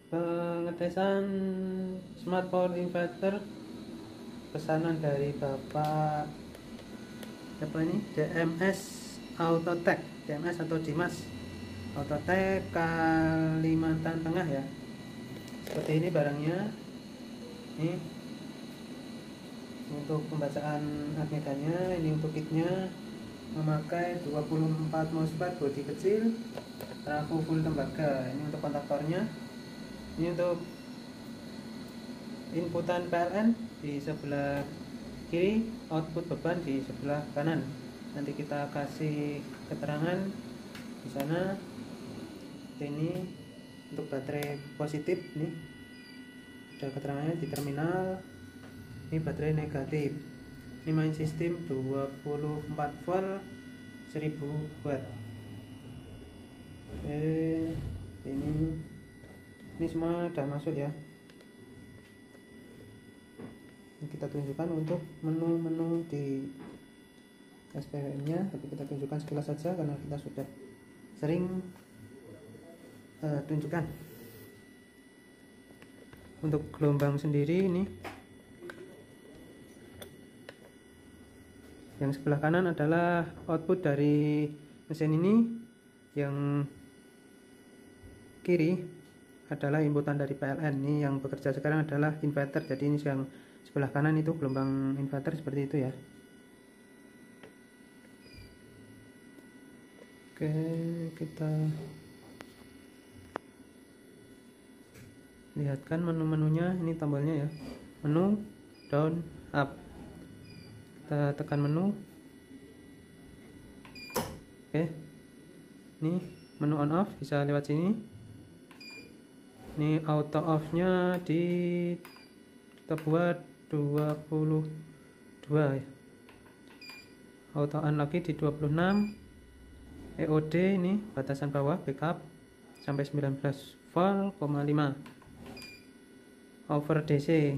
pengetesan smart power inverter pesanan dari Bapak apa ini, DMS Autotech, DMS atau Dimas Autotech Kalimantan Tengah ya. Seperti ini barangnya. Ini untuk pembacaan armeganya, ini untuk kitnya, memakai 24 MOSFET bodi kecil, trafo full tembaga. Ini untuk kontaktornya. Ini untuk inputan PLN di sebelah kiri, output beban di sebelah kanan. Nanti kita kasih keterangan di sana. Ini untuk baterai positif, nih ada keterangannya di terminal. Ini baterai negatif. Ini main sistem 24 volt 1000 watt. Oke, ini semua udah masuk ya. Ini kita tunjukkan untuk menu-menu di SPM nya, tapi kita tunjukkan sekilas saja karena kita sudah sering tunjukkan. Untuk gelombang sendiri, ini yang sebelah kanan adalah output dari mesin ini, yang kiri adalah inputan dari PLN. Ini yang bekerja sekarang adalah inverter, jadi ini yang sebelah kanan itu gelombang inverter seperti itu ya. Oke, kita lihatkan menu-menunya. Ini tombolnya ya, menu, down, up. Kita tekan menu. Oke, ini menu on off bisa lewat sini. Ini auto off nya kita buat 22 ya. Auto on lagi di 26. EOD ini batasan bawah backup sampai 19 volt, 5. Over DC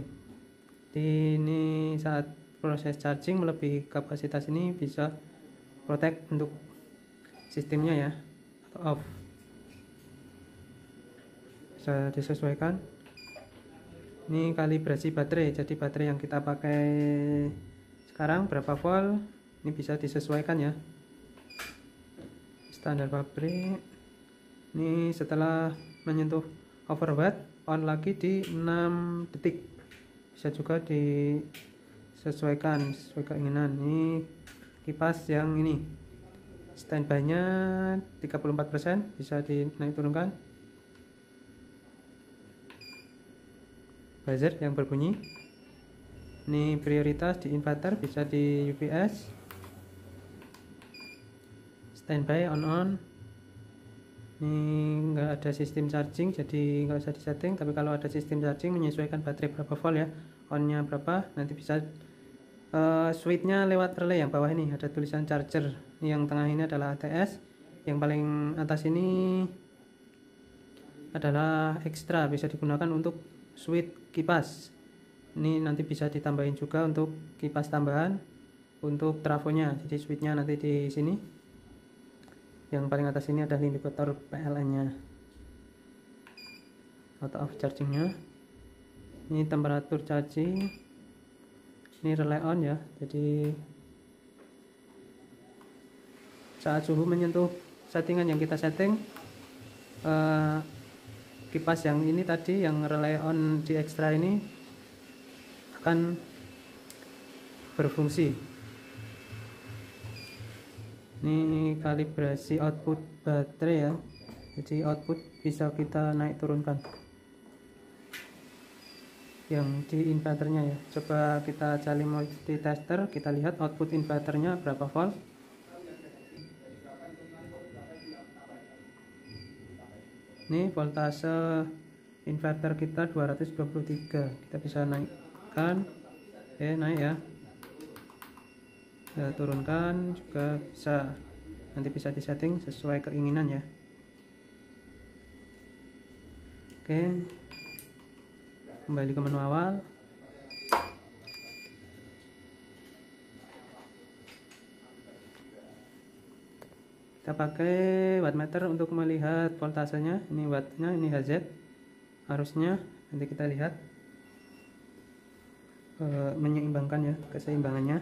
ini saat proses charging melebihi kapasitas ini bisa protect untuk sistemnya ya, atau off. Bisa disesuaikan. Ini kalibrasi baterai, jadi baterai yang kita pakai sekarang berapa volt, ini bisa disesuaikan ya. Standar pabrik. Ini setelah menyentuh overwatt, on lagi di 6 detik. Bisa juga disesuaikan sesuai keinginan. Ini kipas yang ini standby nya 34%, bisa dinaik turunkan. Buzzer yang berbunyi. Ini prioritas di inverter, bisa di UPS. Standby on. Ini enggak ada sistem charging, jadi nggak usah disetting. Tapi kalau ada sistem charging, menyesuaikan baterai berapa volt ya, onnya berapa, nanti bisa switchnya lewat relay. Yang bawah ini ada tulisan charger. Ini yang tengah ini adalah ATS, yang paling atas ini adalah ekstra, bisa digunakan untuk switch kipas. Ini nanti bisa ditambahin juga untuk kipas tambahan untuk trafonya, jadi switchnya nanti di sini. Yang paling atas ini ada indikator PLN nya, auto off chargingnya. Ini temperatur charging, ini relay on ya, jadi saat suhu menyentuh settingan yang kita setting, kipas yang ini tadi yang relay on di ekstra ini akan berfungsi. Ini kalibrasi output baterai ya, jadi output bisa kita naik turunkan yang di inverternya ya. Coba kita cari multitester, kita lihat output inverternya berapa volt. Ini voltase inverter kita 223, kita bisa naikkan. Oke, naik ya. Ya, turunkan juga bisa, nanti bisa disetting sesuai keinginan ya. Oke, kembali ke menu awal. Kita pakai wattmeter untuk melihat voltasenya. Ini wattnya, ini Hz. arusnya. Nanti kita lihat menyeimbangkan ya, keseimbangannya.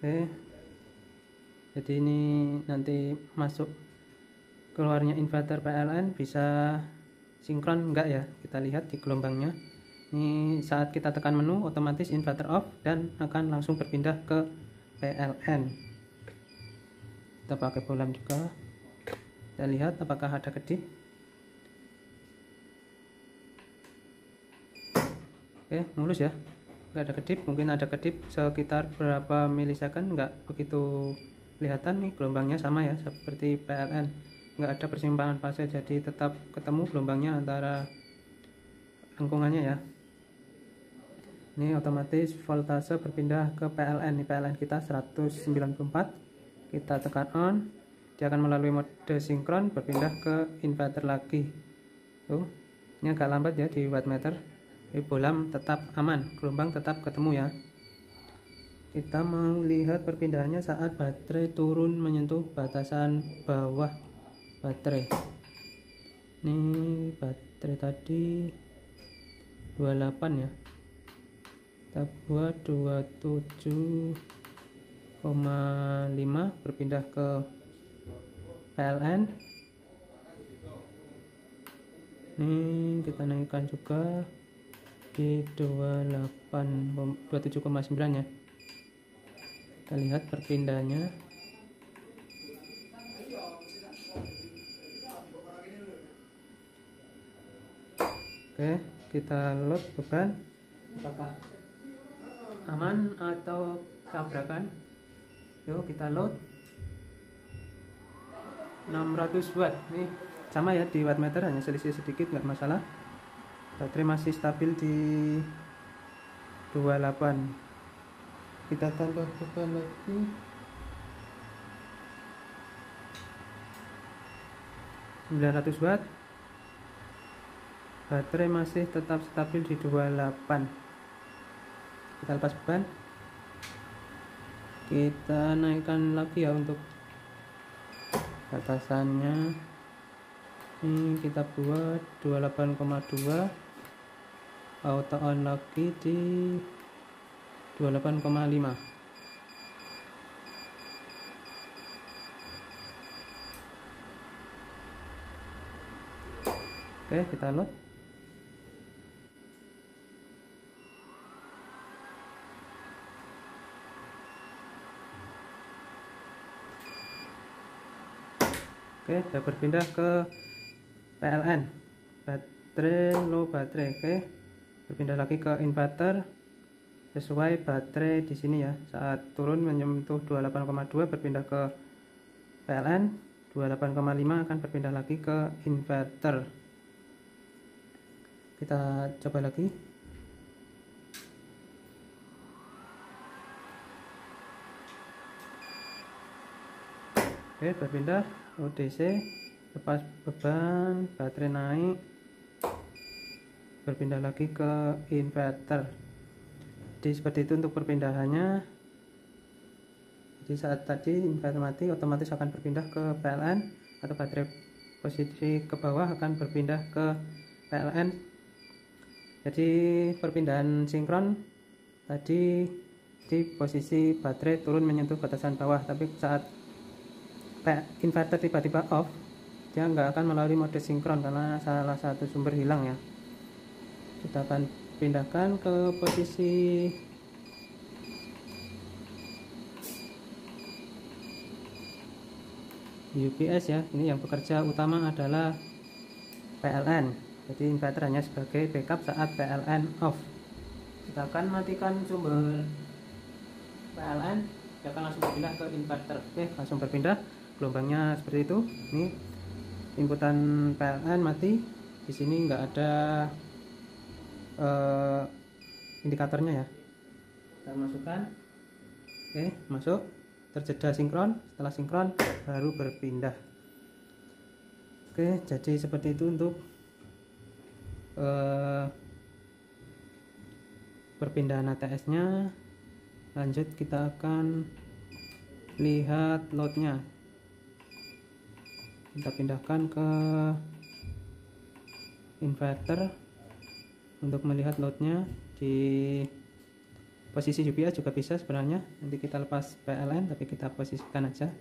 Oke, jadi ini nanti masuk keluarnya inverter PLN bisa sinkron enggak ya, kita lihat di gelombangnya. Ini saat kita tekan menu otomatis inverter off dan akan langsung berpindah ke PLN. Kita pakai bolam juga, kita lihat apakah ada kedip. Oke, mulus ya, nggak ada kedip. Mungkin ada kedip sekitar berapa milisecond, nggak begitu kelihatan. Nih gelombangnya sama ya seperti PLN, nggak ada persimpangan fase, jadi tetap ketemu gelombangnya antara lengkungannya ya. Ini otomatis voltase berpindah ke PLN. Ini PLN kita 194, kita tekan on, dia akan melalui mode sinkron berpindah ke inverter lagi. Tuh, ini agak lambat ya di wattmeter. Bolam tetap aman, gelombang tetap ketemu ya. Kita mau lihat perpindahannya saat baterai turun menyentuh batasan bawah baterai. Ini baterai tadi 28 ya, kita buat 27,5 berpindah ke PLN. Ini kita naikkan juga di 27,9 ya. Kita lihat perpindahannya. Oke, kita load beban, apakah aman atau tabrakan. Yuk kita load 600 watt. Nih sama ya di wattmeter, hanya selisih sedikit, nggak masalah. Baterai masih stabil di 28. Kita tambah beban lagi. ,900 watt. Baterai masih tetap stabil di 28. Kita lepas beban. Kita naikkan lagi ya untuk batasannya. Ini kita buat 28,2. Auto on lagi di 28,5. Oke, kita load. Oke, sudah berpindah ke PLN. Baterai low baterai. Oke, berpindah lagi ke inverter sesuai baterai di sini ya. Saat turun menyentuh 28,2 berpindah ke PLN, 28,5 akan berpindah lagi ke inverter. Kita coba lagi. Oke, berpindah ODC, lepas beban, baterai naik, berpindah lagi ke inverter. Jadi seperti itu untuk perpindahannya. Jadi saat tadi inverter mati, otomatis akan berpindah ke PLN, atau baterai posisi ke bawah akan berpindah ke PLN. Jadi perpindahan sinkron tadi di posisi baterai turun menyentuh batasan bawah, tapi saat inverter tiba-tiba off, dia nggak akan melalui mode sinkron karena salah satu sumber hilang ya. Kita akan pindahkan ke posisi UPS ya. Ini yang bekerja utama adalah PLN, jadi inverter hanya sebagai backup saat PLN off. Kita akan matikan sumber PLN, dia akan langsung berpindah ke inverter. Oke, langsung berpindah. Gelombangnya seperti itu. Ini inputan PLN mati. Di sini nggak ada indikatornya ya. Kita masukkan. Oke, masuk. Terjeda sinkron. Setelah sinkron baru berpindah. Oke, jadi seperti itu untuk perpindahan ATS nya. Lanjut kita akan lihat loadnya. kita pindahkan ke inverter untuk melihat loadnya. Di posisi UPS juga bisa sebenarnya, nanti kita lepas PLN tapi kita posisikan aja.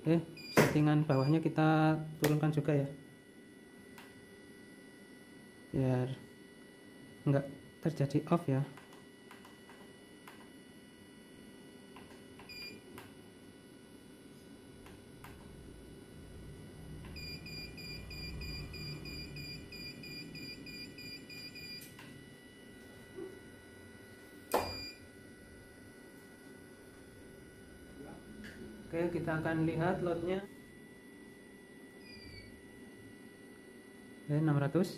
Oke, settingan bawahnya kita turunkan juga ya, biar enggak terjadi off ya. Oke, kita akan lihat loadnya. Oke, 600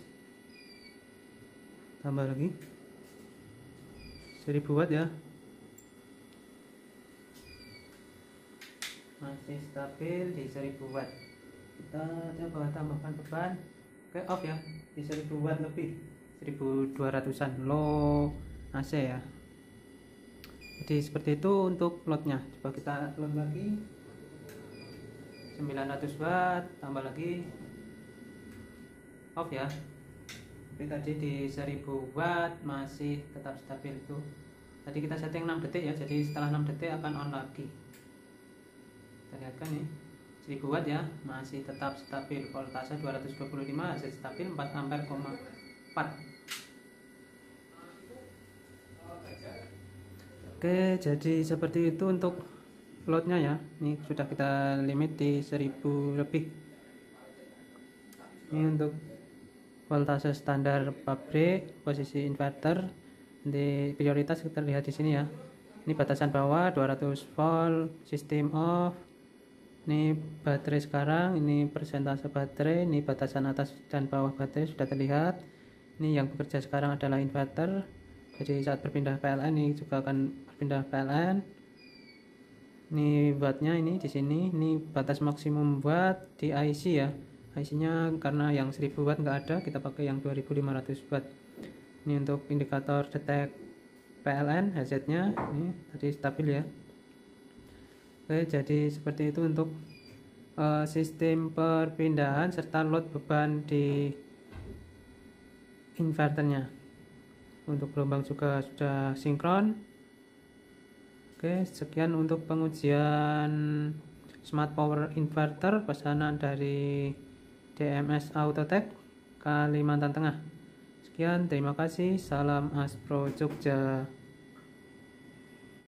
tambah lagi 1000 watt ya, masih stabil di 1000 watt. Kita coba tambahkan beban. Oke, off ya di 1000 watt lebih, 1200an low AC ya. Jadi seperti itu untuk loadnya. Coba kita load lagi 900 watt tambah lagi, off ya. Tapi tadi di 1000 watt masih tetap stabil itu. Tadi kita setting 6 detik ya, jadi setelah 6 detik akan on lagi. Kita lihat kan nih, 1000 watt ya, masih tetap stabil. Voltase 225 masih stabil 4 ampere, 4. Oke, jadi seperti itu untuk loadnya ya. Ini sudah kita limit di 1000 lebih. Ini untuk voltase standar pabrik, posisi inverter. Di prioritas kita lihat di sini ya. Ini batasan bawah 200 volt, sistem off. Ini baterai sekarang, ini persentase baterai, ini batasan atas dan bawah baterai sudah terlihat. Ini yang bekerja sekarang adalah inverter. Jadi saat berpindah PLN ini juga akan berpindah PLN. Ini wattnya ini di sini, ini batas maksimum watt di IC ya. IC-nya karena yang 1000 watt nggak ada, kita pakai yang 2500 watt. Ini untuk indikator detek PLN, HZ-nya ini tadi stabil ya. Oke, jadi seperti itu untuk sistem perpindahan serta load beban di inverternya. Untuk gelombang juga sudah sinkron. Oke, sekian untuk pengujian Smart Power Inverter pesanan dari DMS Autotech Kalimantan Tengah. Sekian, terima kasih. Salam Aspro Jogja.